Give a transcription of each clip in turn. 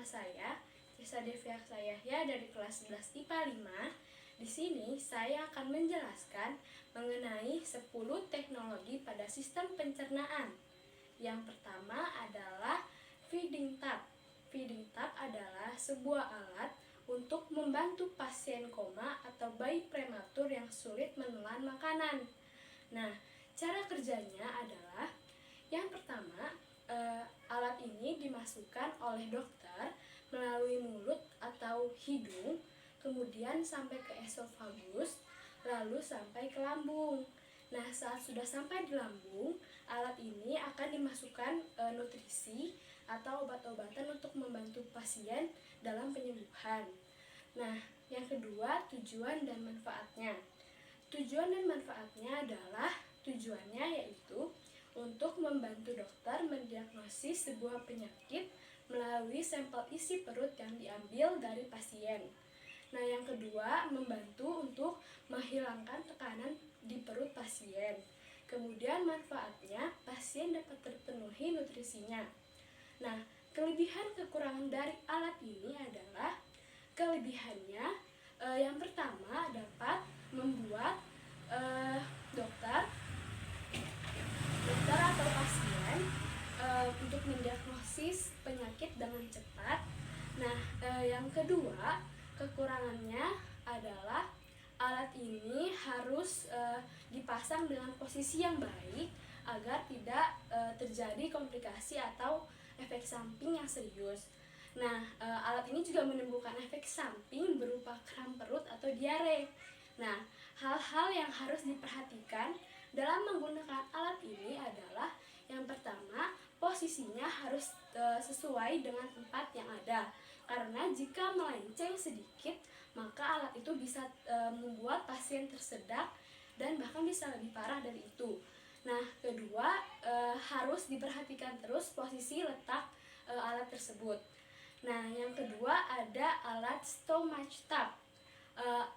saya, Cesa Devia Yahya dari kelas 11 IPA 5. Di sini saya akan menjelaskan mengenai 10 teknologi pada sistem pencernaan. Yang pertama adalah feeding tube. Feeding tube adalah sebuah alat untuk membantu pasien koma atau bayi prematur yang sulit menelan makanan. Nah, cara kerjanya adalah yang pertama, alat ini dimasukkan oleh dokter melalui mulut atau hidung, kemudian sampai ke esofagus, lalu sampai ke lambung. Nah, saat sudah sampai di lambung, alat ini akan dimasukkan nutrisi atau obat-obatan untuk membantu pasien dalam penyembuhan. Nah, yang kedua, tujuan dan manfaatnya. Tujuan dan manfaatnya adalah tujuannya yaitu untuk membantu dokter mendiagnosis sebuah penyakit melalui sampel isi perut yang diambil dari pasien. Nah, yang kedua, membantu untuk menghilangkan tekanan di perut pasien. Kemudian manfaatnya, pasien dapat terpenuhi nutrisinya. Nah, kelebihan kekurangan dari alat ini adalah kelebihannya yang pertama dapat membuat dokter atau pasien untuk mendiagnosis penyakit dengan cepat. Nah, yang kedua, kekurangannya adalah alat ini harus dipasang dengan posisi yang baik agar tidak terjadi komplikasi atau efek samping yang serius. Nah, alat ini juga menimbulkan efek samping berupa kram perut atau diare. Nah, hal-hal yang harus diperhatikan dalam menggunakan alat ini adalah yang pertama, posisinya harus sesuai dengan tempat yang ada. Karena jika melenceng sedikit, maka alat itu bisa membuat pasien tersedak dan bahkan bisa lebih parah dari itu. Nah, kedua, harus diperhatikan terus posisi letak alat tersebut. Nah, yang kedua ada alat stomach tube,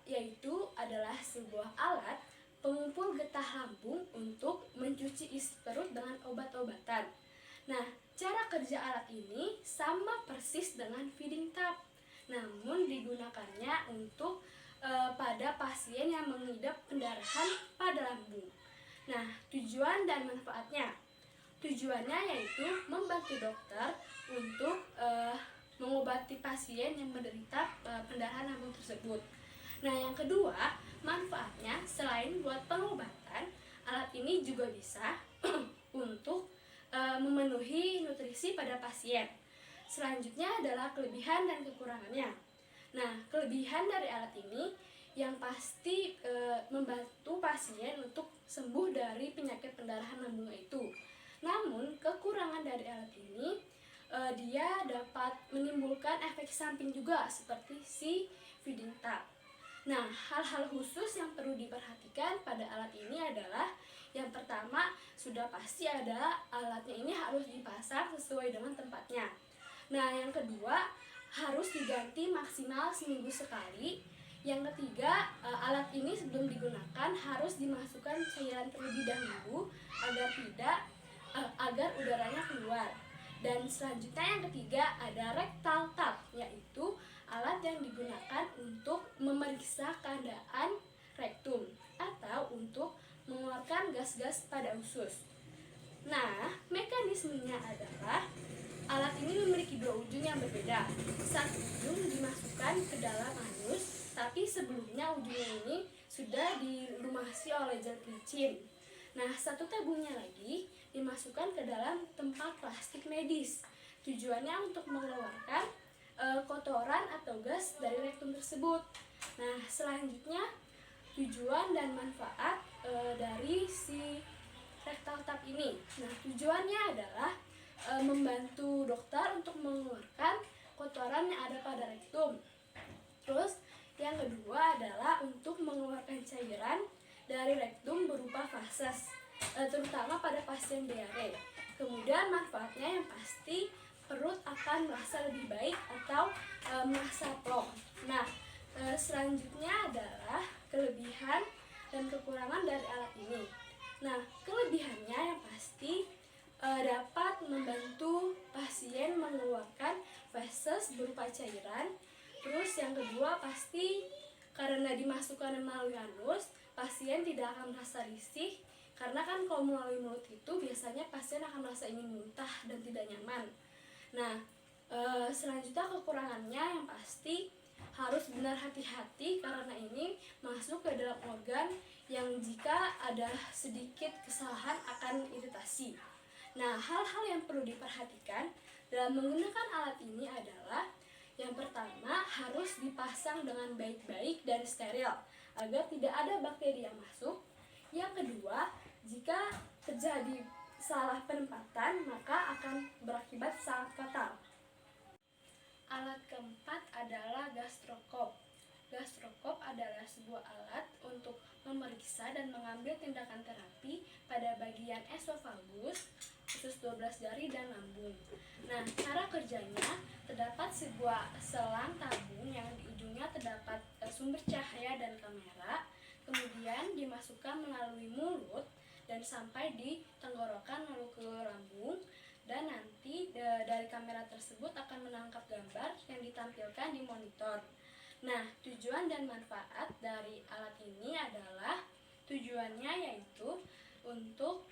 yaitu adalah sebuah alat pengumpul getah lambung untuk mencuci isi perut dengan obat-obatan. Nah, cara kerja alat ini sama persis dengan feeding tube, namun digunakannya untuk pada pasien yang mengidap pendarahan pada lambung. Nah, tujuan dan manfaatnya. Tujuannya yaitu membantu dokter untuk mengobati pasien yang menderita pendarahan lambung tersebut. Nah, yang kedua, manfaatnya selain buat pengobatan, alat ini juga bisa untuk memenuhi nutrisi pada pasien. Selanjutnya adalah kelebihan dan kekurangannya. Nah, kelebihan dari alat ini yang pasti membantu pasien untuk sembuh dari penyakit pendarahan lambung itu. Namun, kekurangan dari alat ini dia dapat menimbulkan efek samping juga seperti si feeding tube. Nah, hal-hal khusus yang perlu diperhatikan pada alat ini adalah yang pertama, sudah pasti ada alatnya ini harus dipasang sesuai dengan tempatnya. Nah, yang kedua, harus diganti maksimal seminggu sekali. Yang ketiga, alat ini sebelum digunakan harus dimasukkan cairan terlebih dahulu agar udaranya keluar. Dan selanjutnya yang ketiga ada rectal tube, yaitu alat yang digunakan untuk memeriksa keadaan rektum atau untuk mengeluarkan gas-gas pada usus. Nah, mekanismenya adalah alat ini memiliki dua ujung yang berbeda. Satu ujung dimasukkan ke dalam anus, tapi sebelumnya ujungnya ini sudah dilumasi oleh gel pelicin. Nah, satu tabungnya lagi dimasukkan ke dalam tempat plastik medis. Tujuannya untuk mengeluarkan kotoran atau gas dari rektum tersebut. Nah, selanjutnya tujuan dan manfaat dari si rectal tube ini. Nah, tujuannya adalah membantu dokter untuk mengeluarkan kotoran yang ada pada rektum. Terus, yang kedua adalah untuk mengeluarkan cairan dari rektum berupa fases, terutama pada pasien diare. Kemudian manfaatnya yang pasti perut akan merasa lebih baik atau merasa plong. Nah, selanjutnya adalah kelebihan dan kekurangan dari alat ini. Nah, kelebihannya yang pasti dapat membantu pasien mengeluarkan feses berupa cairan. Terus yang kedua pasti karena dimasukkan melalui anus, pasien tidak akan merasa risih karena kan kalau melalui mulut itu biasanya pasien akan merasa ingin muntah dan tidak nyaman. Nah, selanjutnya kekurangannya yang pasti harus benar hati-hati karena ini masuk ke dalam organ yang jika ada sedikit kesalahan akan iritasi. Nah, hal-hal yang perlu diperhatikan dalam menggunakan alat ini adalah yang pertama harus dipasang dengan baik-baik dan steril agar tidak ada bakteri yang masuk. Yang kedua, jika terjadi salah penempatan maka akan berakibat sangat fatal. Alat keempat adalah gastrokop. Gastrokop adalah sebuah alat untuk memeriksa dan mengambil tindakan terapi pada bagian esofagus, usus 12 jari dan lambung. Nah, cara kerjanya terdapat sebuah selang tabung yang di ujungnya terdapat sumber cahaya dan kamera, kemudian dimasukkan melalui mulut dan sampai di tenggorokan lalu ke lambung, dan nanti dari kamera tersebut akan menangkap gambar yang ditampilkan di monitor. Nah, tujuan dan manfaat dari alat ini adalah tujuannya yaitu untuk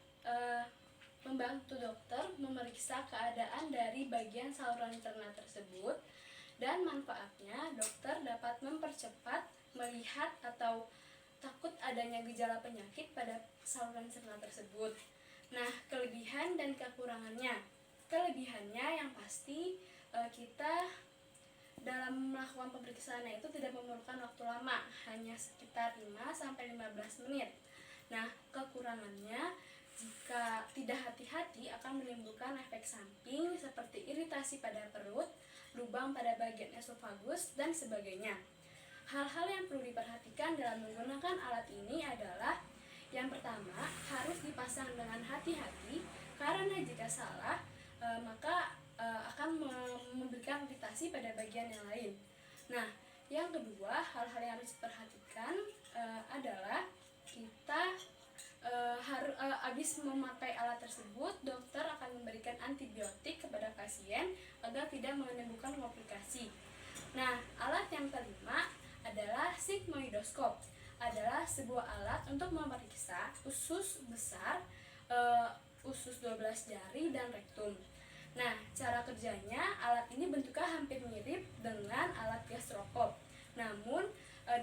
membantu dokter memeriksa keadaan dari bagian saluran cerna tersebut, dan manfaatnya dokter dapat mempercepat melihat atau takut adanya gejala penyakit pada saluran cerna tersebut. Nah, kelebihan dan kekurangannya. Kelebihannya yang pasti kita dalam melakukan pemeriksaan itu tidak memerlukan waktu lama, hanya sekitar 5-15 menit. Nah, kekurangannya jika tidak hati-hati akan menimbulkan efek samping seperti iritasi pada perut, lubang pada bagian esofagus, dan sebagainya. Hal-hal yang perlu diperhatikan dalam menggunakan alat ini adalah yang pertama, harus dipasang dengan hati-hati karena jika salah maka akan memberikan iritasi pada bagian yang lain. Nah, yang kedua, hal-hal yang harus diperhatikan adalah kita habis memakai alat tersebut, dokter akan memberikan antibiotik kepada pasien agar tidak menimbulkan komplikasi. Nah, alat yang kelima adalah sigmoidoskop. Adalah sebuah alat untuk memeriksa usus besar, usus 12 jari dan rektum. Nah, cara kerjanya alat ini bentuknya hampir mirip dengan alat gastrokop, namun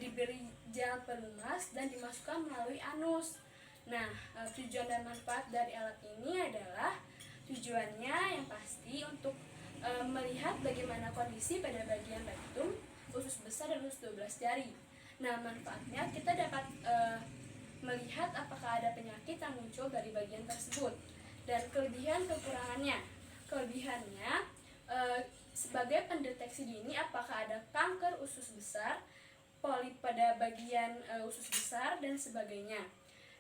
diberi gel pelumas dan dimasukkan melalui anus. Nah, tujuan dan manfaat dari alat ini adalah tujuannya yang pasti untuk melihat bagaimana kondisi pada bagian rektum, usus besar dan usus 12 jari. Nah, manfaatnya kita dapat melihat apakah ada penyakit yang muncul dari bagian tersebut. Dan kelebihan kekurangannya. Kelebihannya sebagai pendeteksi dini apakah ada kanker usus besar, polip pada bagian usus besar dan sebagainya.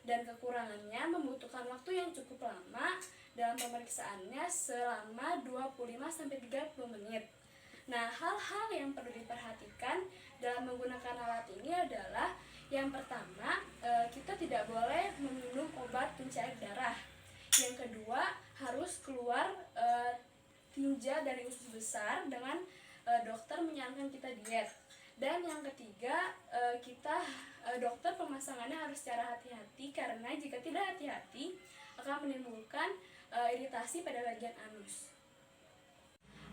Dan kekurangannya membutuhkan waktu yang cukup lama dalam pemeriksaannya selama 25-30 menit. Nah, hal-hal yang perlu diperhatikan dalam menggunakan alat ini adalah yang pertama, kita tidak boleh meminum obat pencair darah. Yang kedua, harus keluar tinja dari usus besar dengan dokter menyarankan kita diet. Dan yang ketiga, dokter pemasangannya harus secara hati-hati karena jika tidak hati-hati akan menimbulkan iritasi pada bagian anus.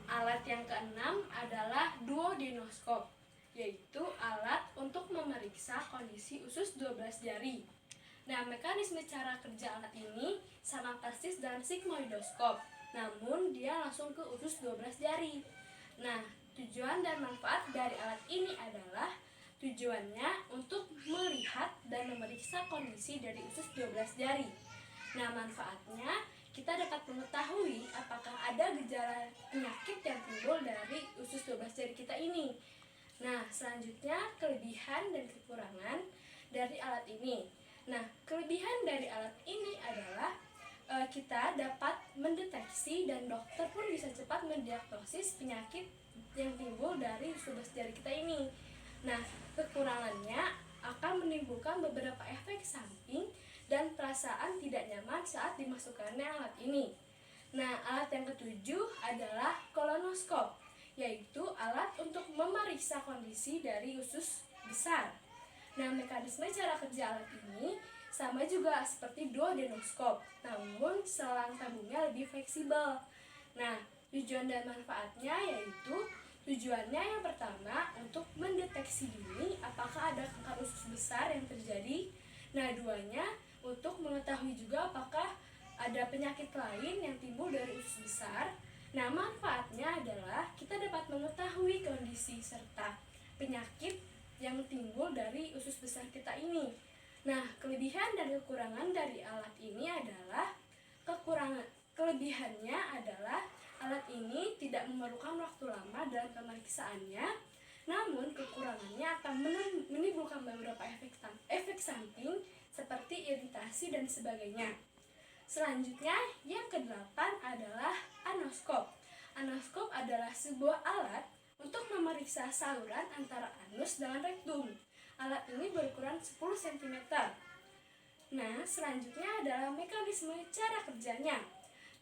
Alat yang keenam adalah duodenoskop, yaitu alat untuk memeriksa kondisi usus 12 jari. Nah, mekanisme cara kerja alat ini sama persis dengan sigmoidoskop, namun dia langsung ke usus 12 jari. Nah, tujuan dan manfaat dari alat ini adalah tujuannya untuk melihat dan memeriksa kondisi dari usus 12 jari. Nah, manfaatnya kita dapat mengetahui apakah ada gejala penyakit yang timbul dari usus 12 jari kita ini. Nah, selanjutnya kelebihan dan kekurangan dari alat ini. Nah, kelebihan dari alat ini adalah kita dapat mendeteksi dan dokter pun bisa cepat mendiagnosis penyakit yang timbul dari usus 12 jari kita ini. Nah, kekurangannya akan menimbulkan beberapa efek samping dan perasaan tidak nyaman saat dimasukkannya alat ini. Nah, alat yang ketujuh adalah kolonoskop, yaitu alat untuk memeriksa kondisi dari usus besar. Nah, mekanisme cara kerja alat ini sama juga seperti duodenoskop, namun selang tabungnya lebih fleksibel. Nah, tujuan dan manfaatnya yaitu tujuannya yang pertama untuk mendeteksi dini apakah ada kanker usus besar yang terjadi. Nah, duanya untuk mengetahui juga apakah ada penyakit lain yang timbul dari usus besar. Nah, manfaatnya adalah kita dapat mengetahui kondisi serta penyakit yang timbul dari usus besar kita ini. Nah, kelebihan dan kekurangan dari alat ini adalah kelebihannya adalah alat ini tidak memerlukan waktu lama dalam pemeriksaannya, namun kekurangannya akan menimbulkan beberapa efek samping seperti iritasi dan sebagainya. Selanjutnya, yang kedelapan adalah anoskop. Anoskop adalah sebuah alat untuk memeriksa saluran antara anus dengan rektum. Alat ini berukuran 10 cm. Nah, selanjutnya adalah mekanisme cara kerjanya.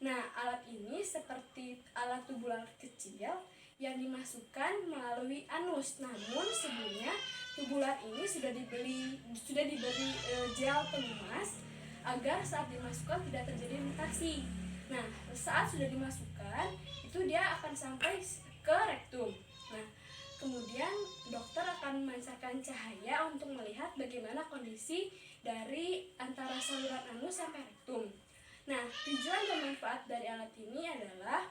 Nah, alat ini seperti alat tubular kecil yang dimasukkan melalui anus. Namun sebelumnya tubular ini sudah diberi gel pelumas agar saat dimasukkan tidak terjadi iritasi. Nah, saat sudah dimasukkan itu dia akan sampai ke rektum. Nah, kemudian dokter akan memancarkan cahaya untuk melihat bagaimana kondisi dari antara saluran anus sampai rektum. Nah, tujuan dan manfaat dari alat ini adalah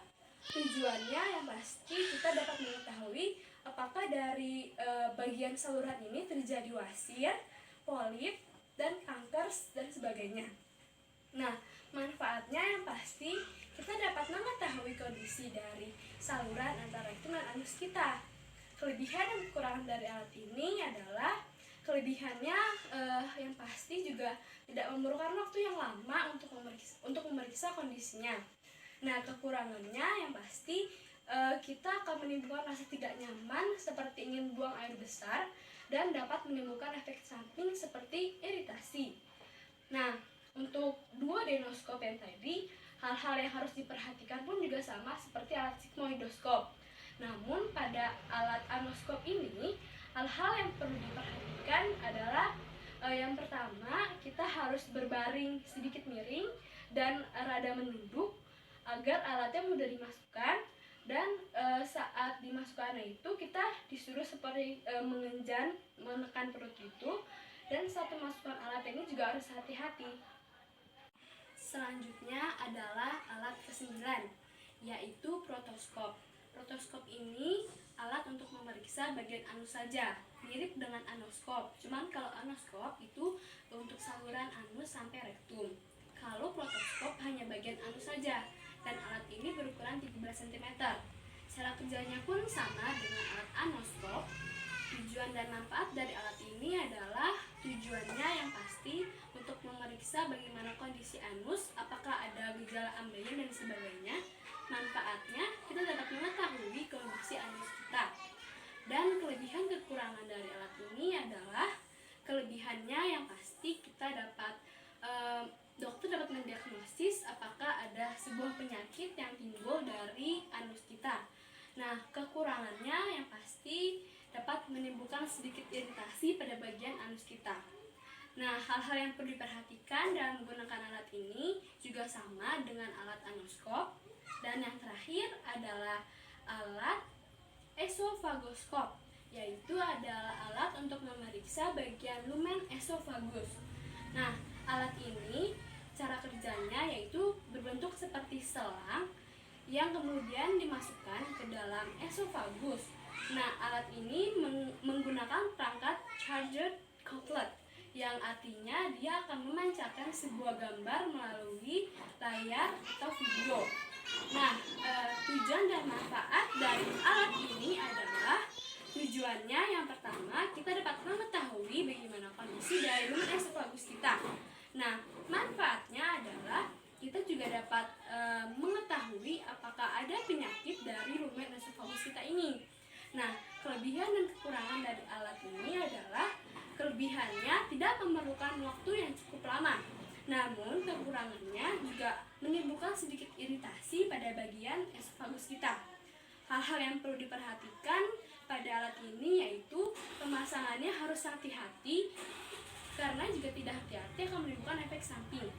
tujuannya yang pasti kita dapat mengetahui apakah dari bagian saluran ini terjadi wasir, polip, dan kanker dan sebagainya. Nah, manfaatnya yang pasti kita dapat mengetahui kondisi dari saluran antara rektum dan anus kita. Kelebihan dan kekurangan dari alat ini adalah kelebihannya yang pasti juga tidak memerlukan waktu yang lama untuk memeriksa kondisinya. Nah, kekurangannya yang pasti kita akan menimbulkan rasa tidak nyaman seperti ingin buang air besar dan dapat menimbulkan efek samping seperti iritasi. Nah, untuk duodenoskop yang tadi, hal-hal yang harus diperhatikan pun juga sama seperti alat sigmoidoskop. Namun pada alat anoskop ini, hal-hal yang perlu diperhatikan adalah yang pertama, kita harus berbaring sedikit miring dan rada menunduk agar alatnya mudah dimasukkan. Dan saat dimasukkannya itu kita disuruh seperti mengenjan, menekan perut itu. Dan saat memasukkan alat ini juga harus hati-hati. Selanjutnya adalah alat ke-9, yaitu protoskop. Protoskop ini alat untuk memeriksa bagian anus saja, mirip dengan anoskop. Cuman kalau anoskop itu untuk saluran anus sampai rektum. Kalau protoskop hanya bagian anus saja, dan alat ini berukuran 13 cm. Cara kerjanya pun sama dengan alat anoskop. Tujuan dan manfaat dari alat ini adalah tujuannya yang pasti untuk memeriksa bagaimana kondisi anus, apakah ada gejala ambeien dan sebagainya. Manfaatnya, kita dapat mengetahui kondisi anus kita. Dan kelebihan kekurangan dari alat ini adalah kelebihannya yang pasti kita dapat dokter dapat mendiagnosis apakah ada sebuah penyakit yang timbul dari anus kita. Nah, kekurangannya yang pasti dapat menimbulkan sedikit iritasi pada bagian anus kita. Nah, hal-hal yang perlu diperhatikan dalam menggunakan alat ini juga sama dengan alat anoskop. Dan yang terakhir adalah alat esofagoskop, yaitu adalah alat untuk memeriksa bagian lumen esofagus. Nah, alat ini cara kerjanya yaitu berbentuk seperti selang yang kemudian dimasukkan ke dalam esofagus. Nah, alat ini menggunakan perangkat charged couplet, yang artinya dia akan memancarkan sebuah gambar melalui layar atau video. Nah, tujuan dan manfaat dari alat ini adalah tujuannya yang pertama, kita dapat mengetahui bagaimana kondisi dari lumen esofagus kita. Nah, manfaatnya adalah kita juga dapat mengetahui apakah ada penyakit dari lumen esofagus kita ini. Nah, kelebihan dan kekurangan dari alat ini adalah kelebihannya tidak memerlukan waktu yang cukup lama. Namun, kekurangannya juga menimbulkan sedikit iritasi pada bagian esofagus kita. Hal-hal yang perlu diperhatikan pada alat ini yaitu pemasangannya harus hati-hati, karena jika tidak hati-hati akan menimbulkan efek samping.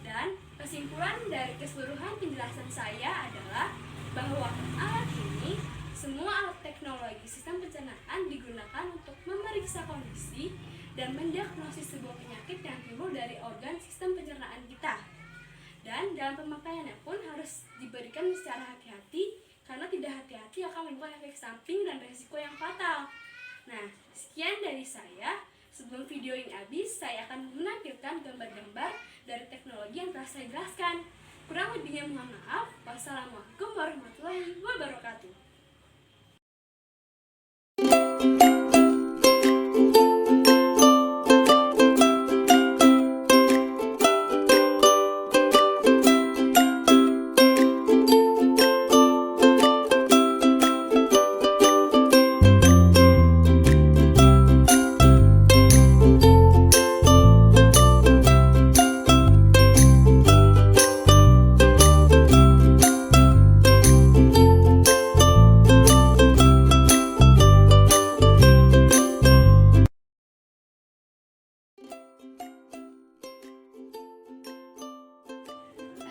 Dan kesimpulan dari keseluruhan penjelasan saya adalah bahwa alat ini, semua alat teknologi sistem pencernaan digunakan untuk memeriksa kondisi dan mendiagnosis sebuah penyakit yang timbul dari organ sistem pencernaan kita. Dan dalam pemakaiannya pun harus diberikan secara hati-hati, karena tidak hati-hati akan menimbulkan efek samping dan resiko yang fatal. Nah, sekian dari saya. Sebelum video ini habis, saya akan menampilkan gambar-gambar dari teknologi yang telah saya jelaskan. Kurang lebihnya mohon maaf. Wassalamualaikum warahmatullahi wabarakatuh.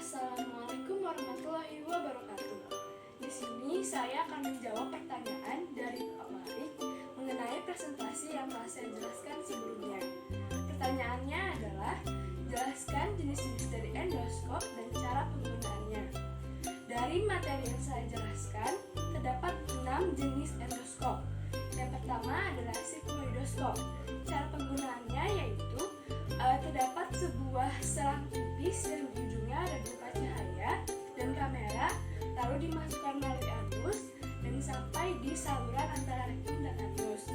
Assalamualaikum warahmatullahi wabarakatuh. Di sini saya akan menjawab pertanyaan dari Pak Malik mengenai presentasi yang telah saya jelaskan sebelumnya. Pertanyaannya adalah, jelaskan jenis-jenis dari endoskop dan cara penggunaannya. Dari materi yang saya jelaskan, terdapat 6 jenis endoskop. Yang pertama adalah sigmoidoskop. Cara penggunaannya yaitu terdapat sebuah selang tipis yang ujungnya ada berupa cahaya dan kamera, lalu dimasukkan melalui anus dan sampai di saluran antara rektum dan anus.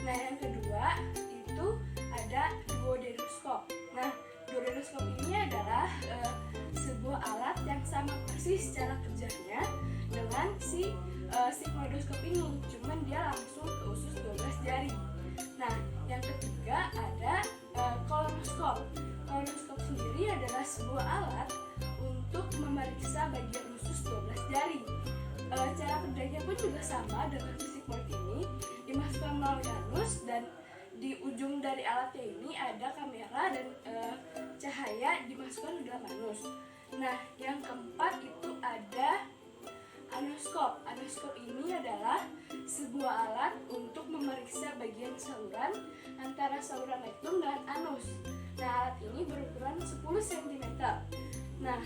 Nah, yang kedua itu ada duodenoskop. Nah, duodenoskop ini adalah sebuah alat yang sama persis cara kerjanya dengan si sigmoidoskop ini, cuman dia langsung ke usus 12 jari. Nah, yang ketiga ada kolonoskop. Kolonoskop sendiri adalah sebuah alat untuk memeriksa bagian usus 12 jari. Cara kerjanya pun juga sama dengan sigmoid ini, dimasukkan melalui anus dan di ujung dari alatnya ini ada kamera dan cahaya dimasukkan ke dalam anus. Nah, yang keempat itu ada anoskop. Anoskop ini adalah sebuah alat untuk memeriksa bagian saluran antara saluran rektum dan anus. Nah, alat ini berukuran 10 cm. Nah,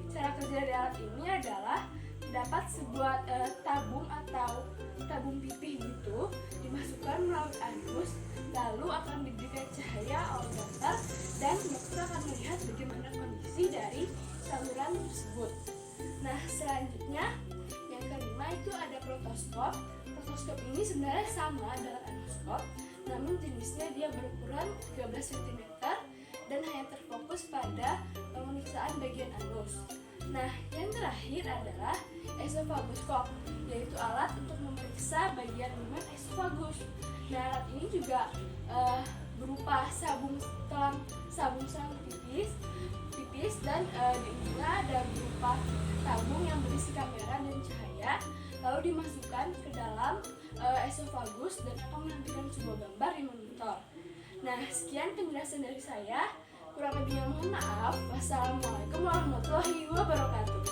cara kerja dari alat ini adalah dapat sebuah tabung atau tabung pipih gitu dimasukkan melalui anus, lalu akan diberikan cahaya oleh dokter dan dokter akan melihat bagaimana kondisi dari saluran tersebut. Nah, selanjutnya yang kelima itu ada protoskop. Protoskop ini sebenarnya sama dengan anoskop, namun jenisnya dia berukuran 13 cm dan hanya terfokus pada pemeriksaan bagian anus. Nah, yang terakhir adalah esofagoskop, yaitu alat untuk memeriksa bagian lumen esofagus. Nah, alat ini juga berupa sabung selang tipis dan di ujungnya ada berupa tabung yang berisi kamera dan cahaya, lalu dimasukkan ke dalam esofagus dan akan menampilkan sebuah gambar di monitor. Nah, sekian penjelasan dari saya. Kurang lebihnya mohon maaf. Wassalamualaikum warahmatullahi wabarakatuh.